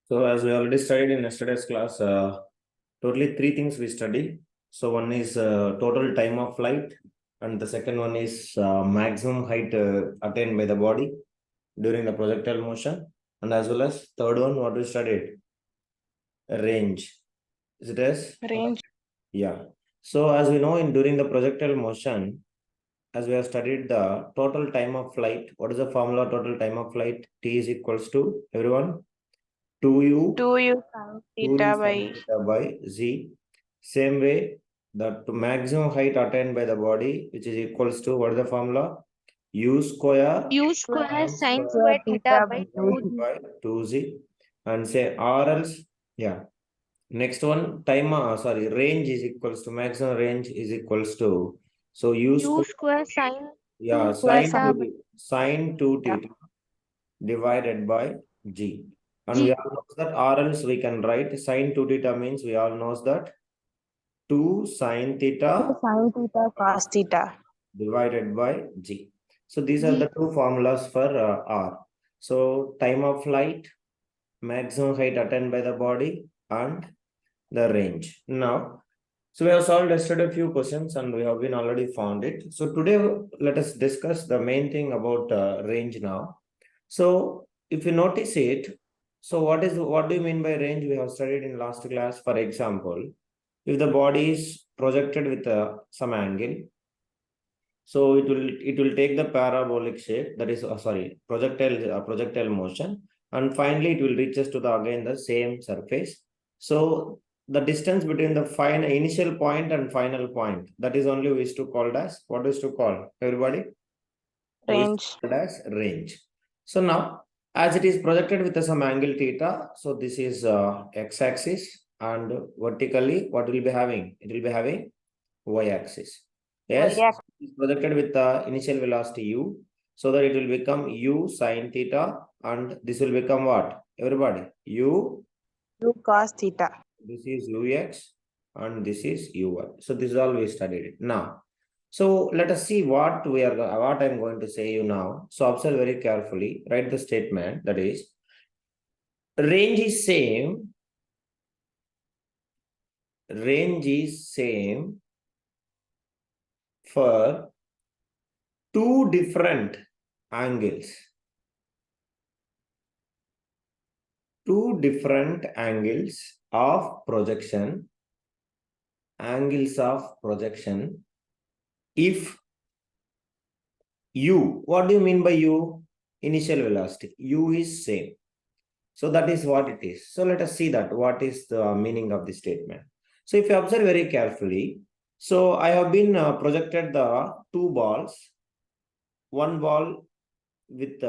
So as we already studied in yesterday's class, totally three things we study. So one is total time of flight, and the second one is maximum height attained by the body during the projectile motion, and as well as third one what we studied, range. Is it as? Range. Yeah. So as we know, in during the projectile motion, as we have studied the total time of flight, what is the formula total time of flight? T is equals to everyone 2u 2u sin 2 theta is by sin theta by z. Same way, the maximum height attained by the body, which is equals to what is the formula? U square U square sin sine square square theta by divided 2g. by 2z. And say or else, yeah. Next one, time, sorry, range is equals to maximum range is equals to, so U U square, square sine yeah, 2 sine theta by 2 sine 2 theta divided by g. And we g. all know that or else we can write sine 2 theta means we all knows that 2 sine theta sin theta cos theta. divided by g. So these are the G. two formulas for R. So time of flight, maximum height attained by the body, and the range. Now, so we have solved yesterday a few questions and we have been already found it. So today let us discuss the main thing about range now. So if you notice it, so what do you mean by range? We have studied in last class. For example, if the body is projected with some angle, so it will take the parabolic shape, that is sorry, projectile motion, and finally it will reach us to the again the same surface. So the distance between the final initial point and final point, that is only we used to called as, what is to call everybody? We used to Range. call as range. So now as it is projected with some angle theta, so this is x-axis, and vertically what will be having? It will be having y-axis. Yes, Yeah. it's projected with the initial velocity u, so that it will become u sine theta, and this will become what? Everybody, u, U cos theta. this is ux, and this is uy. So this is all we studied it. Now, so let us see what I'm going to say you now. So observe very carefully. Write the statement, that is, range is same. Range is same for two different angles. Two different angles of projection. Angles of projection. If u, what do you mean by u? Initial velocity. U is same. So that is what it is. So let us see that what is the meaning of the statement. So if you observe very carefully, so I have been projected the two balls, one ball with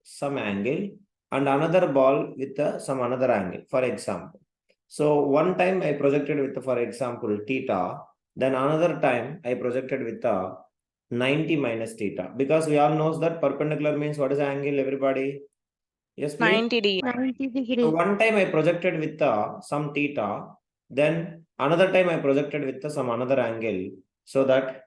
some angle and another ball with some another angle, for example. So one time I projected with, for example, theta, then another time I projected with 90 minus theta, because we all knows that perpendicular means what is the angle, everybody? Yes, please. 90 degree. 90 So degree. one time I projected with some theta, then another time I projected with some another angle. So that,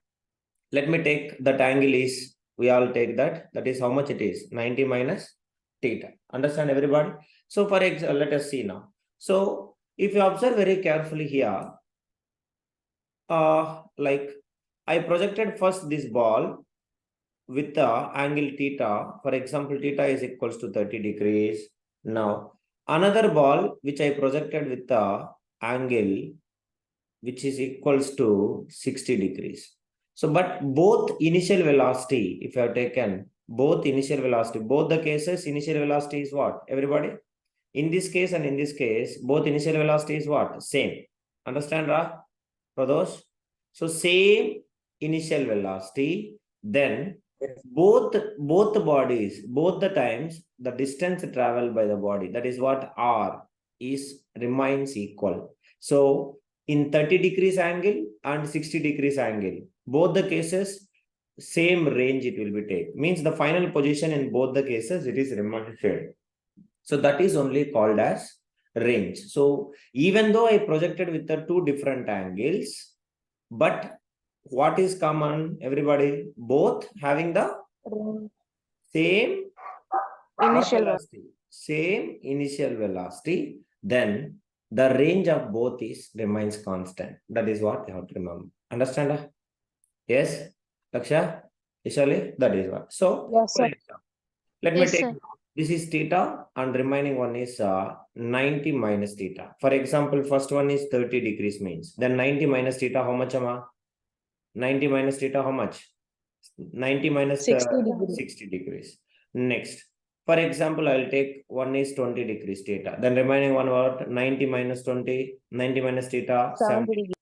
let me take that angle is, we all take that is how much it is, 90 minus theta. Understand everybody? So for example, let us see now. So if you observe very carefully here, like I projected first this ball with the angle theta. For example, theta is equals to 30 degrees. Now another ball which I projected with the angle which is equals to 60 degrees. So, but both initial velocity, if you have taken both initial velocity, both the cases, initial velocity is what? Everybody? In this case and in this case, both initial velocity is what? Same. Understand, Ra? For those? So, same initial velocity, then both bodies, both the times, the distance traveled by the body, that is what R is, remains equal. So, in 30 degrees angle and 60 degrees angle, both the cases, same range it will be take. Means the final position in both the cases, it is remained. So that is only called as range. So even though I projected with the two different angles, but what is common, everybody? Both having the Range. same Initial velocity. same initial velocity, then the range of both remains constant. That is what you have to remember. Understand? Yes, Laksha, Ishali, that is what. So, Yes, for sir. example, let me Yes, take sir. this is theta and remaining one is 90 minus theta. For example, first one is 30 degrees means. Then 90 minus theta, how much, Amma? 90 minus theta, how much? 90 minus 60 degrees. 60 degrees. Next, for example, I'll take one is 20 degrees theta. Then remaining one what? 90 minus 20, 90 minus theta, 70 70. degrees.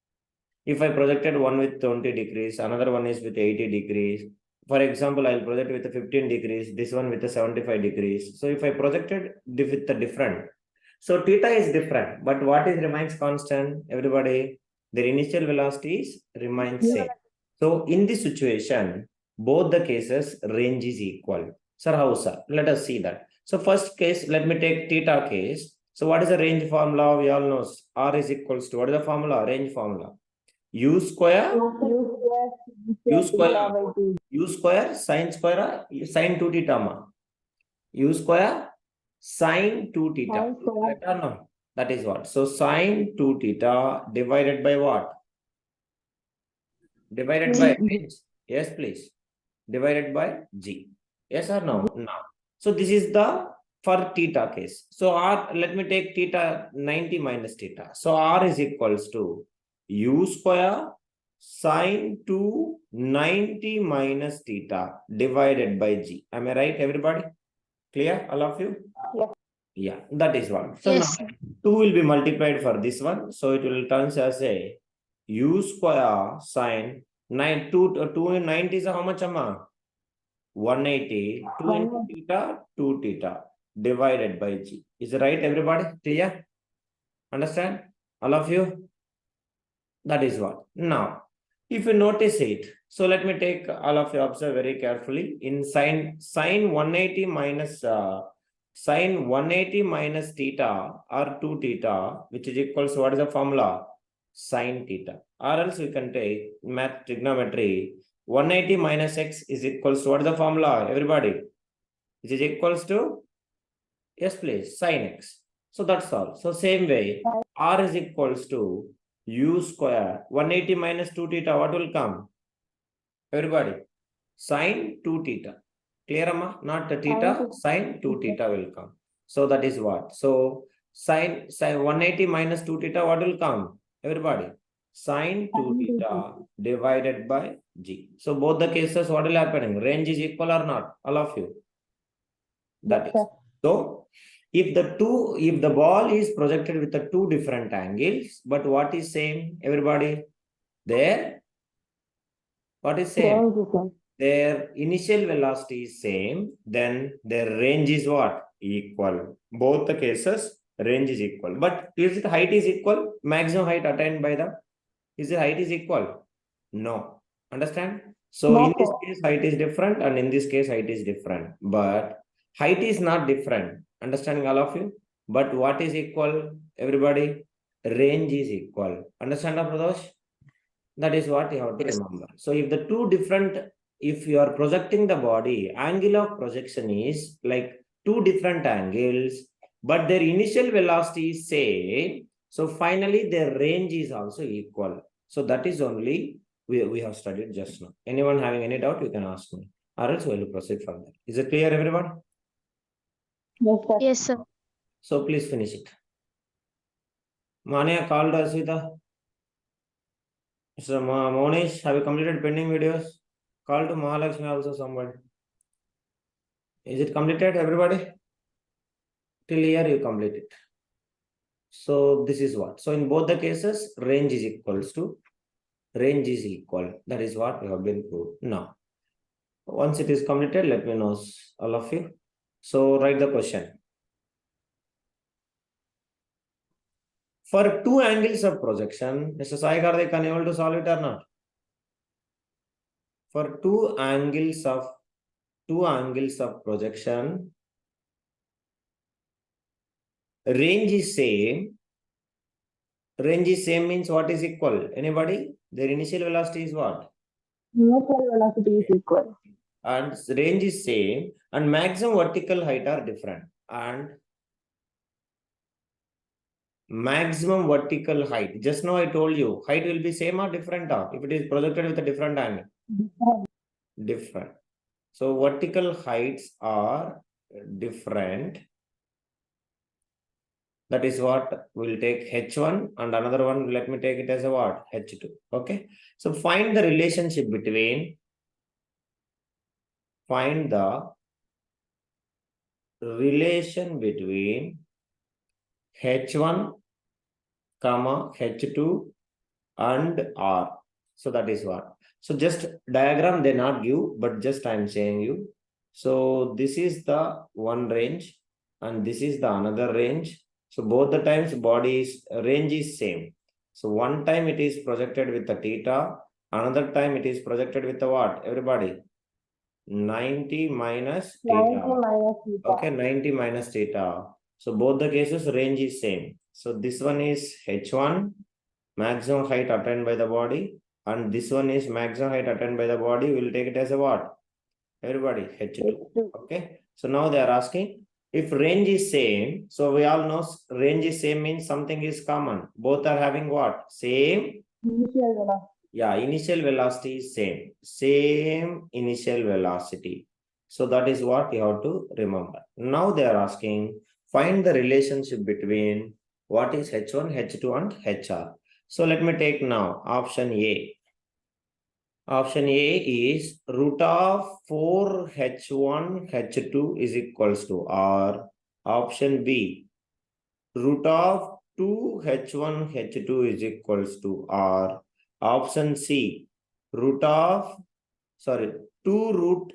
If I projected one with 20 degrees, another one is with 80 degrees. For example, I'll project with 15 degrees, this one with 75 degrees. So if I projected with the different, so theta is different, but what is remains constant? Everybody, their initial velocities remain same. So in this situation, both the cases range is equal. Sir, how, sir? Let us see that. So first case, let me take theta case. So what is the range formula? We all know R is equals to, what is the formula? Range formula. U square sine square sine 2 theta ma. U square sine 2 theta. Right or no? That is what. So sine 2 theta divided by what? Divided by range. Yes, please. Divided by G. Yes or no? No. So this is the for theta case. So R, let me take theta 90 minus theta. So R is equals to U square sine 2 90 minus theta divided by G. Am I right, everybody? Clear, all of you? Yes. Yeah, that is one. So Yes, now 2 will be multiplied for this one. So it will turn as a U square sine 9 2 90 is how much, Amma? 180 2 into theta 2 theta divided by G. Is it right, everybody? Clear? Understand? All of you? That is what. Now, if you notice it, so let me take all of you observe very carefully. In sine 180 minus sine 180 minus theta or 2 theta, which is equals to what is the formula? Sine theta. Or else we can take math trigonometry. 180 minus x is equals to what is the formula? Everybody, which is equals to, yes, please, sine x. So that's all. So same way, R is equals to U square. 180 minus 2 theta, what will come? Everybody, sine 2 theta. Clear, Amma? Not the theta, sine 2 theta will come. So that is what. So sine 180 minus 2 theta, what will come? Everybody, sine 2 theta divided by G. So both the cases, what will happen? Range is equal or not? All of you. That is. So if the ball is projected with the two different angles, but what is same? Everybody, there, what is same? Their initial velocity is same, then their range is what? Equal. Both the cases, range is equal. But is it height is equal? Maximum height attained by the, is the height is equal? No. Understand? So in this case, height is different, and in this case, height is different. But height is not different. Understanding all of you? But what is equal? Everybody? Range is equal. Understand, Pradosh? That is what you have to remember. So if the two different, if you are projecting the body, angle of projection is like two different angles, but their initial velocity is same. So finally their range is also equal. So that is only we have studied just now. Anyone having any doubt, you can ask me. Or else we will proceed further. Is it clear, everyone? yes, sir. So please finish it. Mania called Aswita. Mr. Monish, have you completed pending videos? Call to Mahalakshmi also somebody. Is it completed, everybody? Till here you complete it. So this is what. So in both the cases, range is equals to, range is equal. That is what we have been proved. Now, once it is completed, let me know, all of you. So write the question. For two angles of projection, Mr. Sai Karthik, can you able to solve it or not? For two angles of projection, range is same. Range is same means what is equal? Anybody? Their initial velocity is what? Initial velocity is equal. And range is same, and maximum vertical height are different. and maximum vertical height. Just now I told you, height will be same or different, if it is projected with a different angle? Different. So vertical heights are different. That is what we'll take H1 and another one, let me take it as a what? H2. Okay. So find the relationship between, find the relation between H1, comma, H2 and R. So that is what. So just diagram they not give, but just I am saying you. So this is the one range and this is the another range. So both the times body's range is same. So one time it is projected with the theta, another time it is projected with the what? Everybody? 90 minus 90 theta. minus theta. Okay, 90 minus theta. So both the cases range is same. So this one is H1, maximum height attained by the body, and this one is maximum height attained by the body. We'll take it as a what? Everybody, H2. Okay. So now they are asking if range is same. So we all know range is same means something is common. Both are having what? Same. Initial velocity. Yeah, initial velocity is same. Same initial velocity. So that is what you have to remember. Now they are asking, find the relationship between what is H1, H2 and HR. So let me take now option A. Option A is root of 4H1, H2 is equals to R. Option B, root of 2H1, H2 is equals to R. Option C, root of, 2 root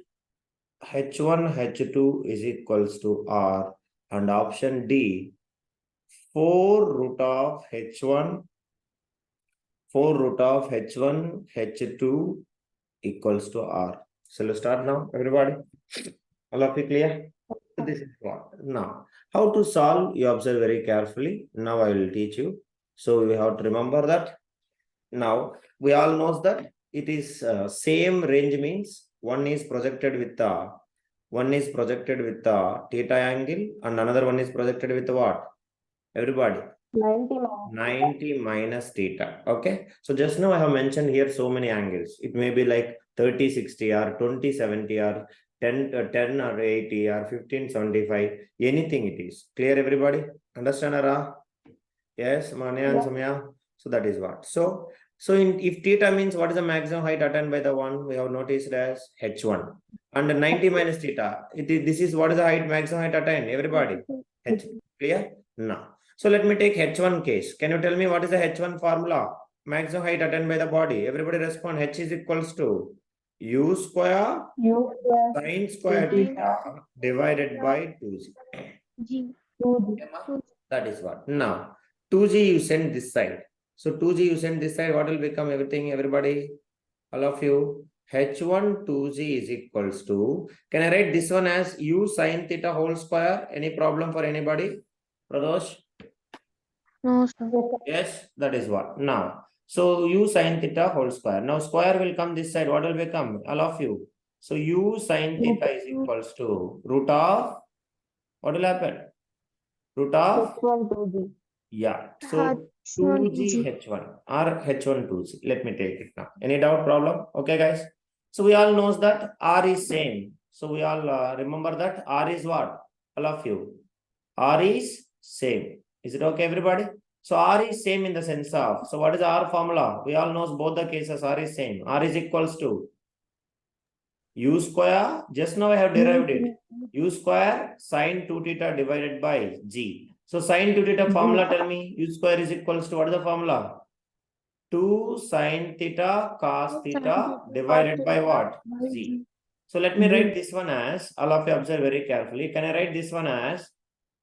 H1, H2 is equals to R. And option D, 4 root of H1, 4 root of H1, H2 equals to R. So let's start now, everybody. All of you clear? This is what. Now, how to solve, you observe very carefully. Now I will teach you. So we have to remember that. Now, we all know that it is same range means one is projected with the theta angle and another one is projected with the what? Everybody? 90 minus theta. Okay. So just now I have mentioned here so many angles. It may be like 30-60 or 20-70 or 10 or 80 or 15-75. Anything it is. Clear, everybody? Understand, Ara? Yes, Manya and Samya. So that is what. So if theta means what is the maximum height attained by the one, we have noticed as H1. And 90 minus theta, this is what is the height, maximum height attained, everybody? H. Clear? Now. So let me take H1 case. Can you tell me what is the H1 formula? Maximum height attained by the body. Everybody respond. H is equals to U square sine square theta divided by 2G. G. That is what. Now, 2G you send this side. So 2G you send this side. What will become everything, everybody? All of you. H1 2G is equals to. Can I write this one as U sine theta whole square? Any problem for anybody? Pradosh? No, sir. Yes, that is what. Now, so U sine theta whole square. Now square will come this side. What will become? All of you. So U sine theta is equals to root of, what will happen? Root of, yeah. So 2G H1 or H1 2G. Let me take it now. Any doubt, problem? Okay, guys. So we all knows that R is same. So we all remember that R is what? All of you. R is same. Is it okay, everybody? So R is same in the sense of, so what is R formula? We all knows both the cases R is same. R is equals to U square, just now I have derived it. U square sine 2 theta divided by G. So sine 2 theta formula, tell me, U square is equals to, what is the formula? 2 sine theta cos theta divided by what? G. So let me write this one as, all of you observe very carefully. Can I write this one as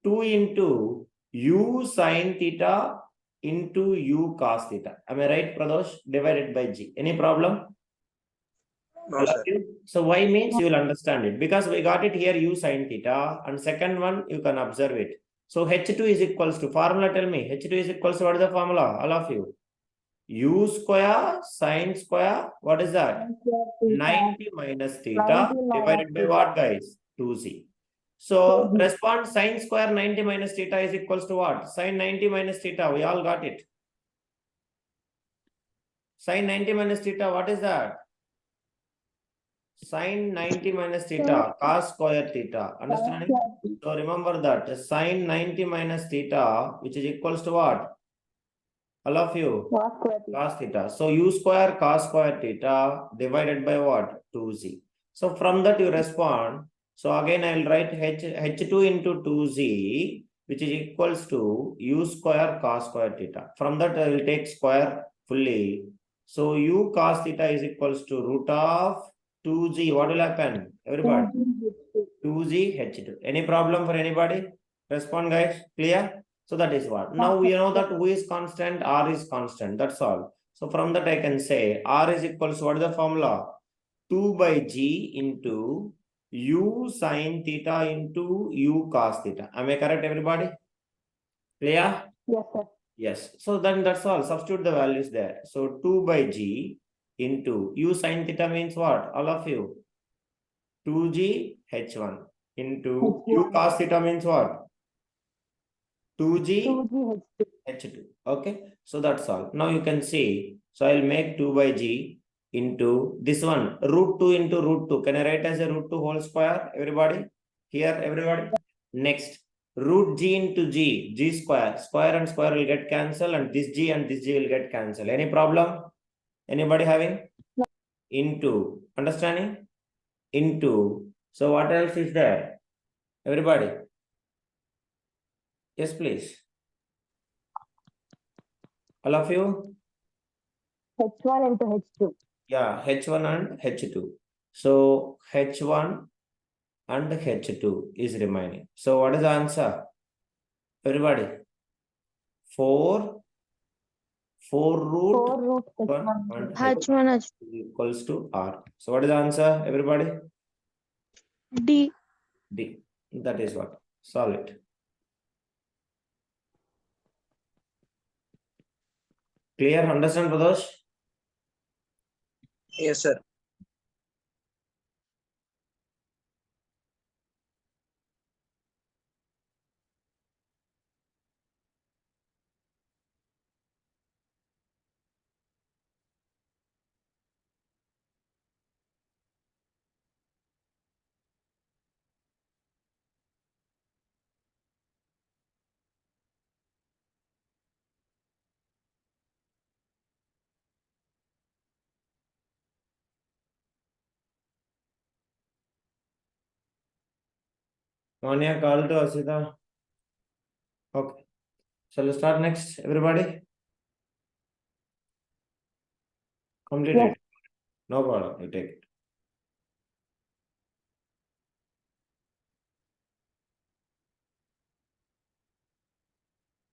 2 into U sine theta into U cos theta? Am I right, Pradosh? Divided by G. Any problem? No, sir. So y means you will understand it because we got it here U sine theta, and second one you can observe it. So H2 is equals to, formula tell me, H2 is equals to, what is the formula? All of you. U square sine square, what is that? 90 minus theta divided by what, guys? 2Z. So respond sine square 90 minus theta is equals to what? Sine 90 minus theta. We all got it. Sine 90 minus theta, what is that? Sine 90 minus theta, cos square theta. Understanding? So remember that sine 90 minus theta, which is equals to what? All of you? Cos theta. So u square cos square theta divided by what? 2z. So from that you respond. So again I will write h2 into 2z, which is equals to u square cos square theta. From that I will take square fully. So u cos theta is equals to root of 2z. What will happen? Everybody? 2z h2. Any problem for anybody? Respond guys. Clear? So that is what. Now we know that U is constant, R is constant. That's all. So from that I can say R is equals to what is the formula? 2 by G into U sine theta into U cos theta. Am I correct, everybody? Clear? Yes, sir. Yes. So then that's all. Substitute the values there. So 2 by G into U sine theta means what? All of you. 2G H1 into U cos theta means what? 2G H2. Okay. So that's all. Now you can see. So I'll make 2 by G into this one. Root 2 into root 2. Can I write as a root 2 whole square? Everybody? Here, everybody? Next. Root G into G. G square. Square and square will get cancelled and this G will get cancelled. Any problem? Anybody having? No. Into. Understanding? Into. So what else is there? Everybody? Yes, please. All of you? H1 into H2. Yeah, H1 and H2. So H1 and H2 is remaining. So what is the answer? Everybody? 4 root 4 root 1 H1. and H1 H equals to R. So what is the answer? Everybody? D. D. That is what. Solve it. Clear? Understand, Pradosh? Yes, sir. Manya, call to Asita. Okay. Shall we start next, everybody? Complete Yes. it. No problem. You take it.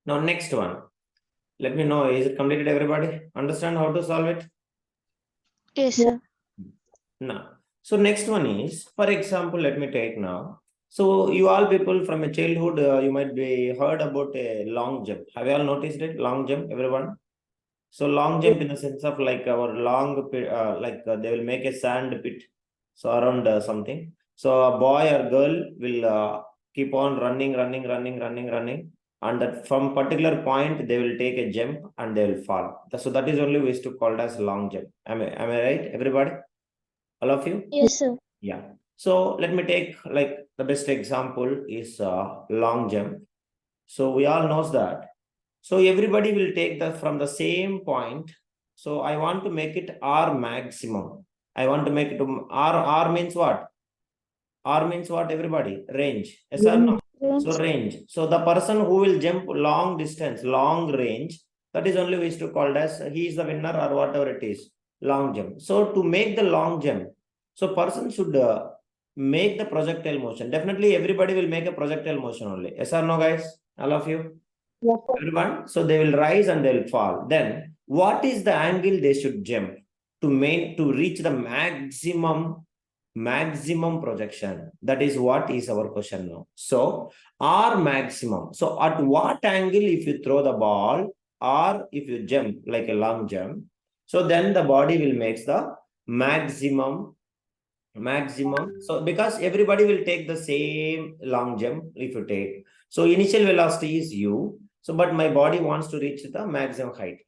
Now, next one. Let me know. Is it completed, everybody? Understand how to solve it? Yes, sir. Now, so next one is, for example, let me take now. So you all people from a childhood, you might be heard about a long jump. Have you all noticed it? Long jump, everyone? So long jump in the sense of like our long pit, they will make a sand pit. So around something. So a boy or girl will keep on running. And that from particular point, they will take a jump and they will fall. So that is only we used to call as long jump. Am I right, everybody? All of you? Yes, sir. Yeah. So let me take like the best example is long jump. So we all knows that. So everybody will take the from the same point. So I want to make it R maximum. I want to make it R means what? R means what, everybody? Range. Yes or no? So range. So the person who will jump long distance, long range, that is only we used to call as he is the winner or whatever it is. Long jump. So to make the long jump, so person should make the projectile motion. Definitely everybody will make a projectile motion only. Yes or no, guys? All of you? Yes, sir. Everyone. So they will rise and they will fall. Then what is the angle they should jump to reach the maximum projection? That is what is our question now. So R maximum. So at what angle if you throw the ball or if you jump like a long jump, so then the body will make the maximum maximum. So because everybody will take the same long jump if you take. So initial velocity is u. So but my body wants to reach the maximum height,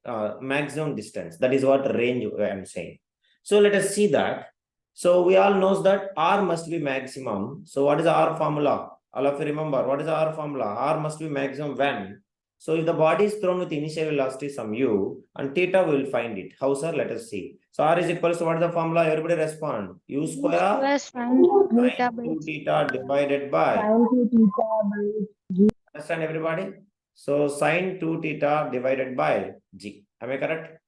maximum distance. That is what range I am saying. So let us see that. So we all knows that r must be maximum. So what is the r formula? All of you remember what is the r formula? R must be maximum when. So if the body is thrown with initial velocity some u and theta, we will find it. How, sir? Let us see. So R is equals to what is the formula? Everybody respond. U square Sine theta by 2 theta divided by. Sine 2 theta by Understand everybody? So sine 2 theta divided by G. Am I correct?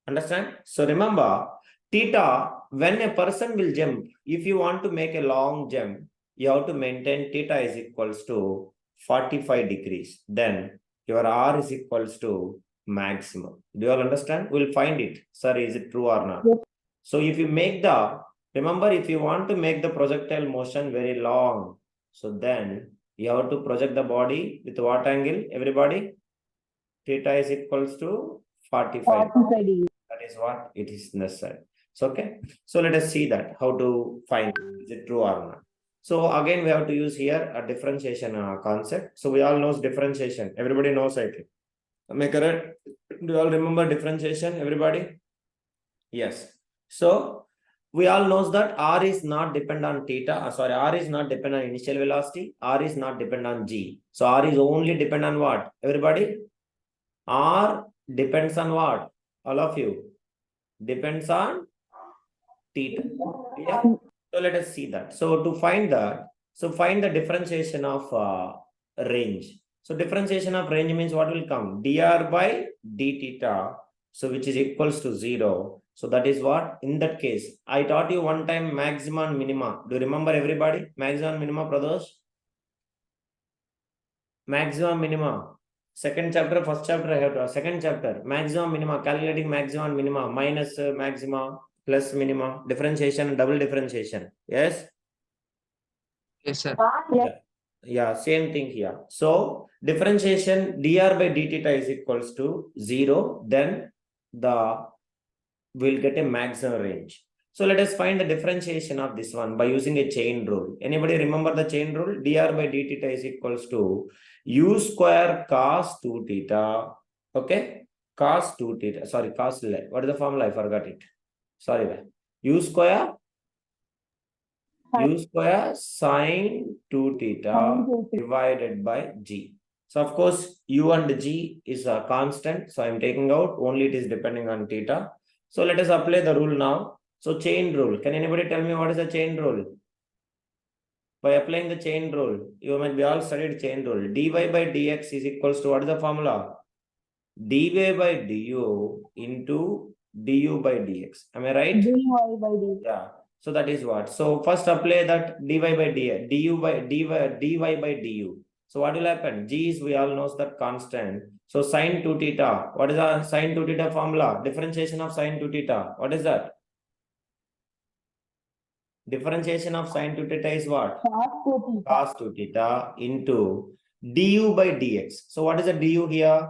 Understand? So remember, theta, when a person will jump, if you want to make a long jump, you have to maintain theta is equals to 45 degrees. Then your R is equals to maximum. Do you all understand? We'll find it. Sir, is it true or not? Yes. So if you make the, remember, if you want to make the projectile motion very long, so then you have to project the body with what angle? Everybody? Theta is equals to 45. 45 degrees. That is what it is necessary. So, okay. So let us see that how to find is it true or not. So again, we have to use here a differentiation concept. So we all knows differentiation. Everybody knows, I think. Am I correct? Do you all remember differentiation? Everybody? Yes. So we all knows that R is not dependent on theta. R is not dependent on initial velocity. R is not dependent on G. So R is only dependent on what? Everybody? R depends on what? All of you. Depends on theta. Yeah. So let us see that. So to find that, so find the differentiation of range. So differentiation of range means what will come? dr by d theta. So which is equals to 0. So that is what? In that case, I taught you one time maxima and minima. Do you remember everybody? Maxima and minima, brothers? Maxima, minima. Second chapter, first chapter, I have to, second chapter, maximum, minima, calculating maximum and minima, minus maxima, plus minima, differentiation, double differentiation. Yes? Yes, sir. Yes. Yeah, same thing here. So differentiation dr by d theta is equals to 0. Then we'll get a maximum range. So let us find the differentiation of this one by using a chain rule. Anybody remember the chain rule? dr by d theta is equals to u square cos 2 theta. Okay? Cos 2 theta. Sorry, cos. What is the formula? I forgot it. Sorry. U square sine 2 theta divided by G. So of course, U and G is a constant. So I'm taking out, only it is depending on theta. So let us apply the rule now. So chain rule. Can anybody tell me what is the chain rule? By applying the chain rule, you might be all studied chain rule. dy by dx is equals to what is the formula? dy by du into du by dx. Am I right? dy by dx. Yeah. So that is what. So first apply that dy by dx, dy by du. So what will happen? G is, we all knows that constant. So sine 2 theta. What is the sine 2 theta formula? Differentiation of sine 2 theta. What is that? Differentiation of sine 2 theta is what? Cos 2 theta into du by dx. So what is the du here?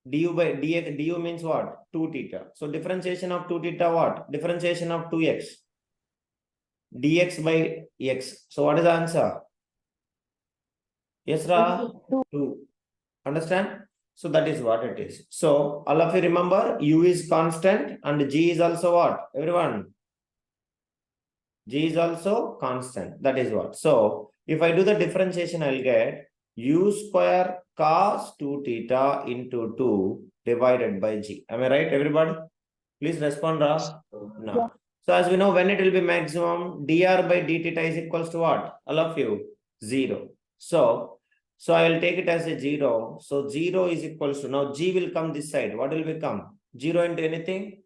Du by dx, du means what? 2 theta. So differentiation of 2 theta what? Differentiation of 2x. Dx by x. So what is the answer? Yes, Ra? 2. Understand? So that is what it is. So all of you remember, u is constant and g is also what? Everyone? G is also constant. That is what. So if I do the differentiation, I'll get u square cos 2 theta into 2 divided by G. Am I right, everybody? Please respond, Ra. No. Yeah. So as we know, when it will be maximum, dr by d theta is equals to what? All of you? 0. So I will take it as a 0. So 0 is equals to, now G will come this side. What will become? 0 into anything?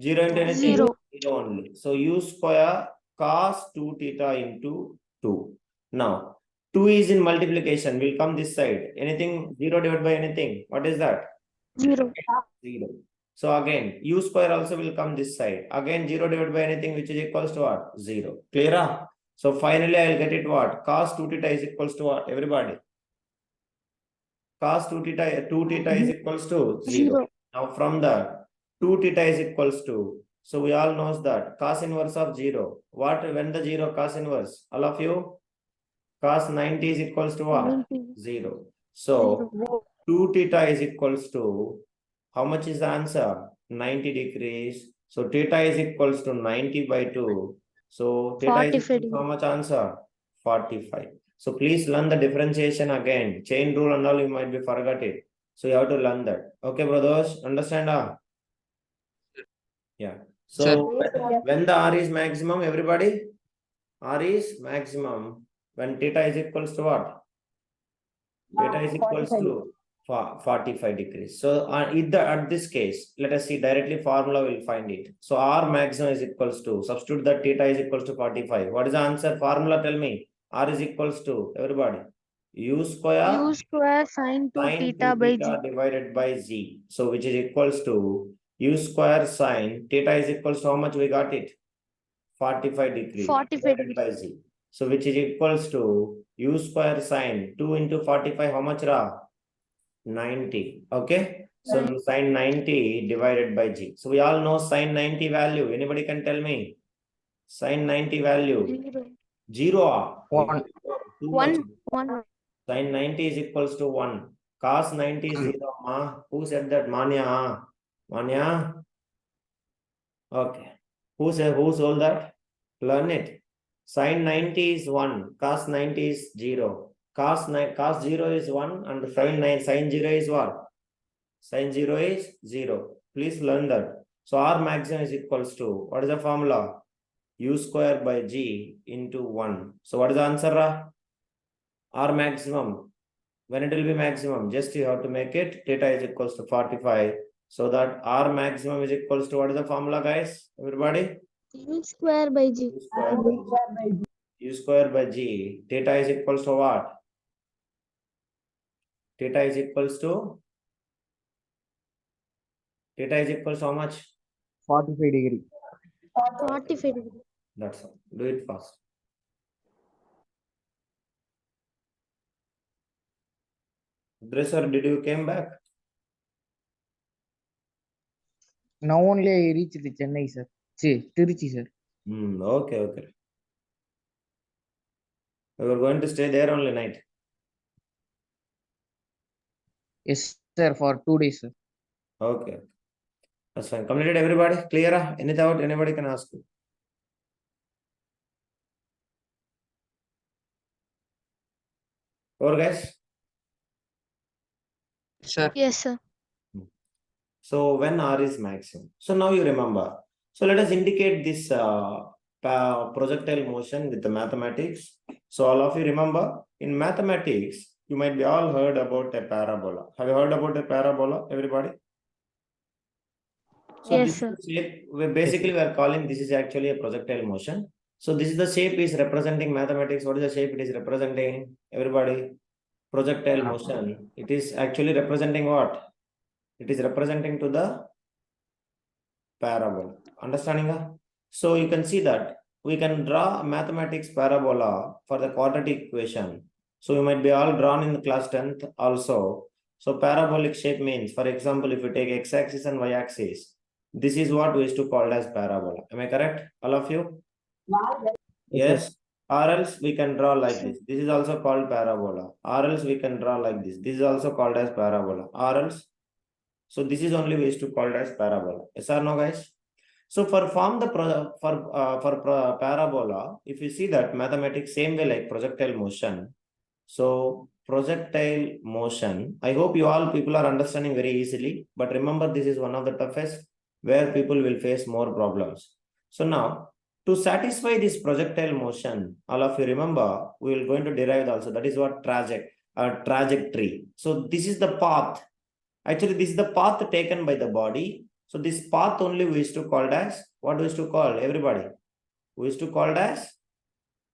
0 into anything? 0. 0 only. So u square cos 2 theta into 2. Now 2 is in multiplication, will come this side. Anything 0 divided by anything? What is that? 0. 0. So again, u square also will come this side. Again, 0 divided by anything which is equals to what? 0. Clear? So finally, I will get it what? Cos 2 theta is equals to what? Everybody. Cos 2 theta is equals to 0. 0. Now from the 2 theta is equals to, So we all knows that cos inverse of 0. What when the 0 cos inverse? All of you? Cos 90 is equals to what? 90. 0. So 2 theta is equals to, how much is the answer? 90 degrees. So theta is equals to 90 by 2. So theta is 45 equals to how much answer? 45. So please learn the differentiation again. Chain rule and all you might be forgot it. So you have to learn that. Okay, brothers, understand? Yeah. So Sir. when the R is maximum, everybody? R is maximum when theta is equals to what? Theta is equals 45 to 45 degrees. So at this case, let us see directly formula will find it. So R maximum is equals to, substitute that theta is equals to 45. What is the answer? Formula, tell me. R is equals to, everybody. U square U square sine 2 sine theta 2 by theta G. divided by Z. So which is equals to U square sine theta is equals to how much we got it? 45 degrees 45 divided degrees. by Z. So which is equals to U square sine 2 into 45, how much ra? 90. Okay. So sine 90 divided by G. So we all know sine 90 value. Anybody can tell me? Sine 90 value. 0. 0. 1. Too much. 1. Sine 90 is equals to 1. Cos 90 is 0. Ma. Who said that? Manya. Manya. Okay. Who told that? Learn it. Sine 90 is 1. Cos 90 is 0. Cos 0 is 1 and sine 0 is what? Sine 0 is 0. Please learn that. So R maximum is equals to, what is the formula? U square by G into 1. So what is the answer? R maximum. When it will be maximum, just you have to make it theta is equals to 45. So that R maximum is equals to, what is the formula, guys? Everybody? U square by G. U square by G. U square by G. Theta is equals to what? Theta is equals to? Theta is equals to how much? 45 degree. 45 degrees. That's all. Do it fast. Dresser, did you came back? Now only I reached the Chennai, sir. See, Tiruchi, sir. Okay. We were going to stay there only night. Yes, sir, for 2 days, sir. Okay. That's fine. Completed, everybody? Clear? Any doubt? Anybody can ask you. Over, guys? Sir. Yes, sir. So when R is maximum. So now you remember. So let us indicate this projectile motion with the mathematics. So all of you remember, in mathematics, you might be all heard about a parabola. Have you heard about a parabola, everybody? So Yes, this sir. is the shape. We are calling this is actually a projectile motion. So this is the shape is representing mathematics. What is the shape it is representing? Everybody, projectile motion. It is actually representing what? It is representing to the parabola. Understanding? So you can see that we can draw mathematics parabola for the quadratic equation. So you might be all drawn in the class 10th also. So parabolic shape means, for example, if you take x-axis and y-axis, this is what we used to call as parabola. Am I correct? All of you? Yes. Or else we can draw like this. This is also called parabola. Or else we can draw like this. This is also called as parabola. Or else. So this is only we used to call as parabola. Yes or no, guys? So for parabola, if you see that mathematics same way like projectile motion. So projectile motion, I hope you all people are understanding very easily. But remember, this is one of the toughest where people will face more problems. So now, to satisfy this projectile motion, all of you remember, we will going to derive also. That is what trajectory. So this is the path. Actually, this is the path taken by the body. So this path only we used to call as, what we used to call, everybody? We used to call as,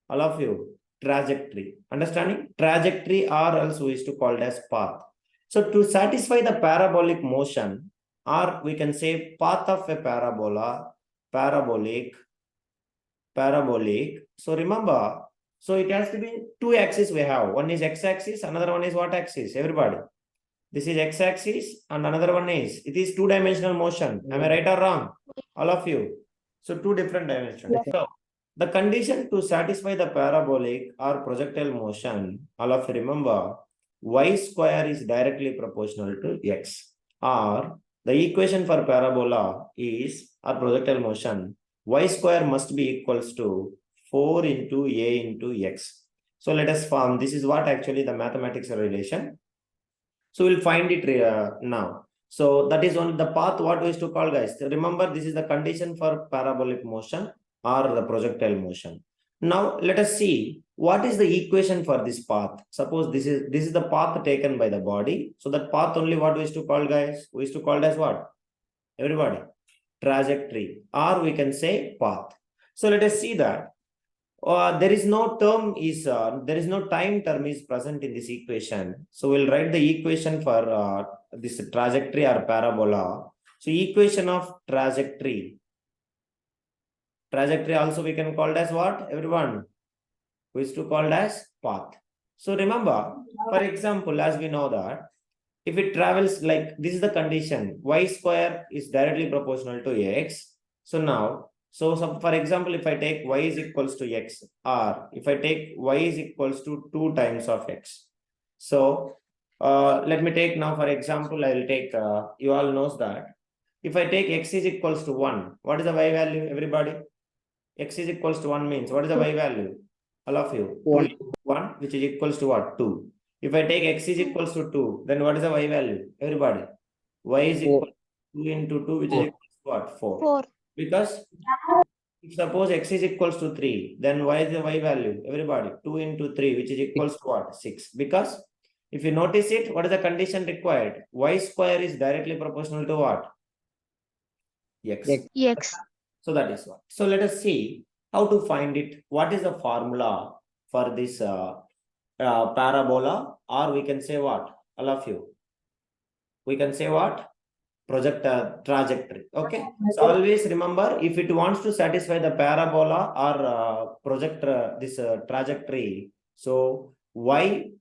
all of you, trajectory. Understanding? Trajectory or else we used to call as path. So to satisfy the parabolic motion, or we can say path of a parabola, parabolic. So remember, so it has to be two axes we have. One is x-axis, another one is what axis? Everybody. This is x-axis and another one is, it is two-dimensional motion. Am I right or wrong? All of you. So two different dimensions. Yes. So the condition to satisfy the parabolic or projectile motion, all of you remember, y square is directly proportional to x, or the equation for parabola is, or projectile motion, y square must be equals to 4 into a into x. So let us form, this is what actually the mathematics relation. So we'll find it now. So that is only the path what we used to call, guys. Remember, this is the condition for parabolic motion or the projectile motion. Now let us see what is the equation for this path. Suppose this is the path taken by the body. So that path only what we used to call, guys? We used to call it as what? Everybody, trajectory, or we can say path. So let us see that. There is no time term is present in this equation. So we'll write the equation for this trajectory or parabola. So equation of trajectory also we can call it as what, everyone? We used to call it as path. So remember, for example, as we know that if it travels like this is the condition, y square is directly proportional to x. So now, so for example, if I take y is equals to x, or if I take y is equals to 2 times of x. So let me take now, for example, I will take, you all knows that if I take x is equals to 1, what is the y value, everybody? X is equals to 1 means, what is the y value? All of you, 1, which is equals to what? 2. If I take x is equals to 2, then what is the y value? Everybody, y is equal to 2 into 2, which is equals to what? 4. 4. Because if suppose x is equals to 3, then what is the y value? Everybody, 2 into 3, which is equals to what? 6. Because if you notice it, what is the condition required? Y square is directly proportional to what? X. X. So that is what. So let us see how to find it. What is the formula for this parabola, or we can say what? All of you. We can say what? Trajectory. Okay. So always remember, if it wants to satisfy the parabola or this trajectory, so y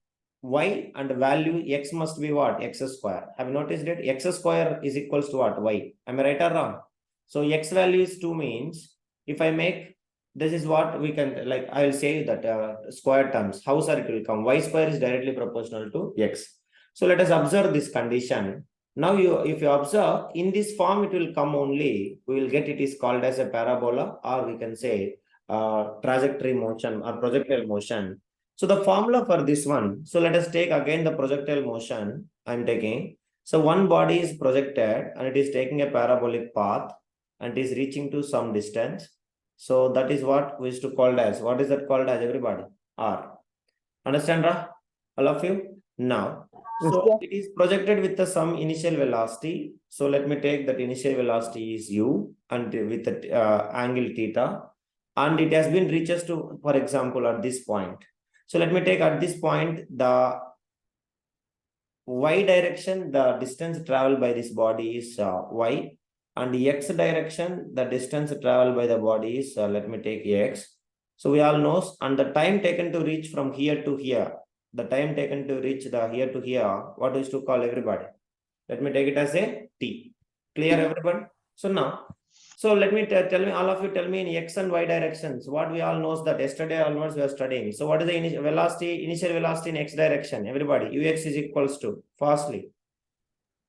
and value x must be what? X square. Have you noticed it? X square is equals to what? Y. Am I right or wrong? So x value is 2 means, if I make, this is what we can, like I will say that square terms, how sir it will come? Y square is directly proportional to x. So let us observe this condition. Now if you observe, in this form it will come only, we will get it is called as a parabola, or we can say trajectory motion or projectile motion. So the formula for this one, so let us take again the projectile motion I'm taking. So one body is projected and it is taking a parabolic path and is reaching to some distance. So that is what we used to call as, what is that called as, everybody? R. Understand, Ra? All of you? Now, so it is projected with some initial velocity. So let me take that initial velocity is u, and with the angle theta, and it has been reaches to, for example, at this point. So let me take at this point the y direction, the distance traveled by this body is y, and the x direction, the distance traveled by the body is, let me take x. So we all know, and the time taken to reach from here to here, the time taken to reach the here to here, what is to call, everybody? Let me take it as a t. Clear, everyone? So now, so let me tell me, all of you tell me in x and y directions, what we all knows that yesterday onwards we are studying. So what is the initial velocity in x direction? Everybody, ux is equals to, fastly,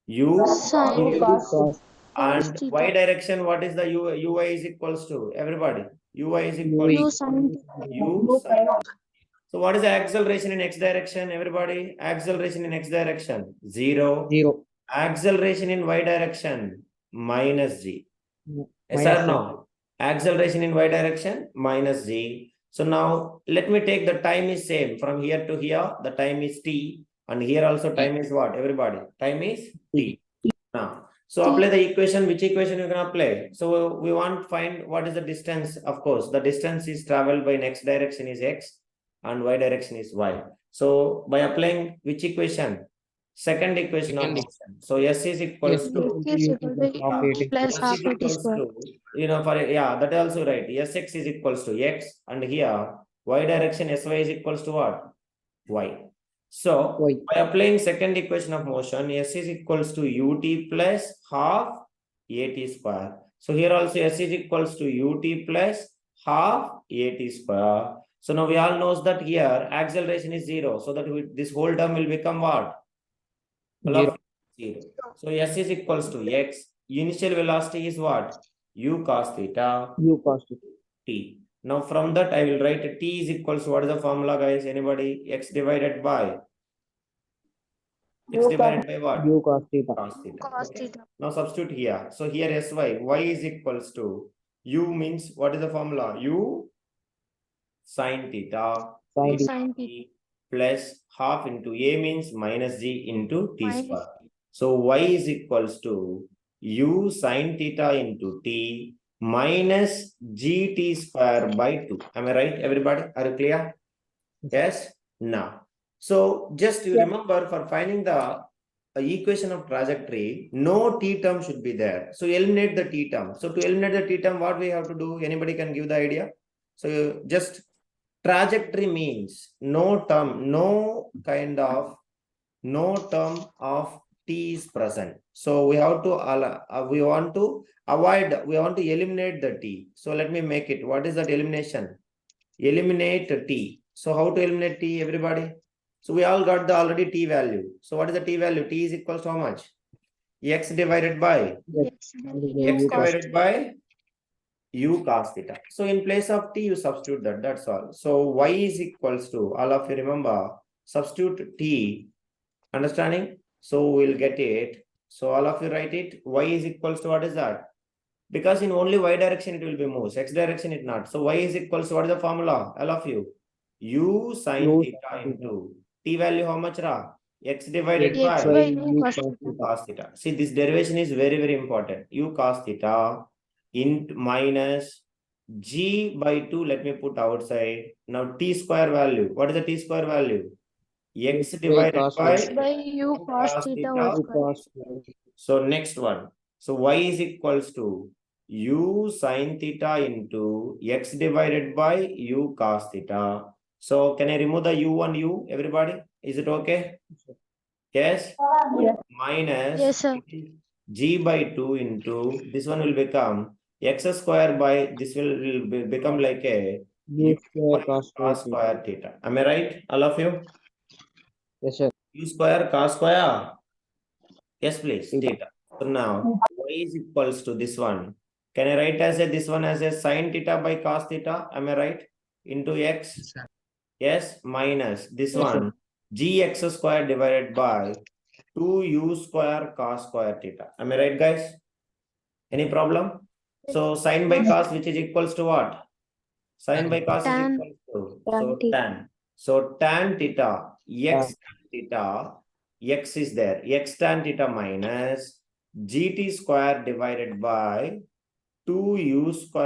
u Sin cos and theta. y direction, what is the uy is equals to, everybody? Uy is equal U to sin u sin. So what is the acceleration in x direction, everybody? Acceleration in x direction, 0. 0. Acceleration in y direction, minus g. Yes Minus or no? Acceleration in y direction, minus g. So now let me take the time is same from here to here, the time is t, and here also time is what, everybody? Time is t. Now, so apply the equation. Which equation you can apply? So we want to find what is the distance. Of course, the distance is traveled by x direction is x and y direction is y. So by applying which equation? Second equation of motion. So s is equals to X is equal to plus s half is at equals square. to, for that also right. Sx is equals to x, and here y direction sy is equals to what? Y. So Y. by applying second equation of motion, s is equals to ut plus half at square. So here also s is equals to ut plus half at square. So now we all knows that here acceleration is 0. So that this whole term will become what? All of 0. So s is equals to x. Initial velocity is what? U cos theta U cos theta. t. Now from that I will write t is equals to, what is the formula, guys? Anybody? X divided by what? U cos theta. Cos theta. Cos Okay. theta. Now substitute here. So here sy, y is equals to u means what is the formula? U sin theta Sin into Sin t plus half into a means minus g into t Minus. square. So y is equals to u sin theta into t minus gt square by 2. Am I right, everybody? Are you clear? Yes. Now, so just you remember, for finding the equation of trajectory, no t term should be there. So eliminate the t term. So to eliminate the t term, what we have to do? Anybody can give the idea? So just trajectory means no term of t is present. So we have to we want to eliminate the t. So let me make it. What is that elimination? Eliminate t. So how to eliminate t, everybody? So we all got the already t value. So what is the t value? T is equals to how much? X divided by x divided by u cos theta. So in place of t, you substitute that. That's all. So y is equals to, all of you remember, substitute t. Understanding? So we'll get it. So all of you write it. Y is equals to, what is that? Because in only y direction it will be moves. X direction it not. So y is equals to, what is the formula? All of you. U sin theta into t value how much, ra? X divided X by by U cos cos theta. See, this derivation is very, very important. U cos theta int minus g by 2. Let me put outside. Now t square value. What is the t square value? X divided by by U cos theta whole square. So next one. So y is equals to u sin theta into x divided by u cos theta. So can I remove the u and u, everybody? Is it okay? Yes. Yes. Minus Yes, sir. g by 2 into this one will become x square by this will become like a U square cos square theta. Am I right, all of you? Yes, sir. U square cos square. Yes, please. Theta. Theta. So now y is equals to this one. Can I write as a this one as a sin theta by cos theta? Am I right? Into x. Yes, minus this Yes, one gx square divided by 2u square cos square theta. Am I right, guys? Any problem? So sin by cos, which is equals to what? Sin by cos is Tan. equals to Tan theta. tan. So tan theta, x tan theta, x is there. X tan theta minus gt square divided by 2u square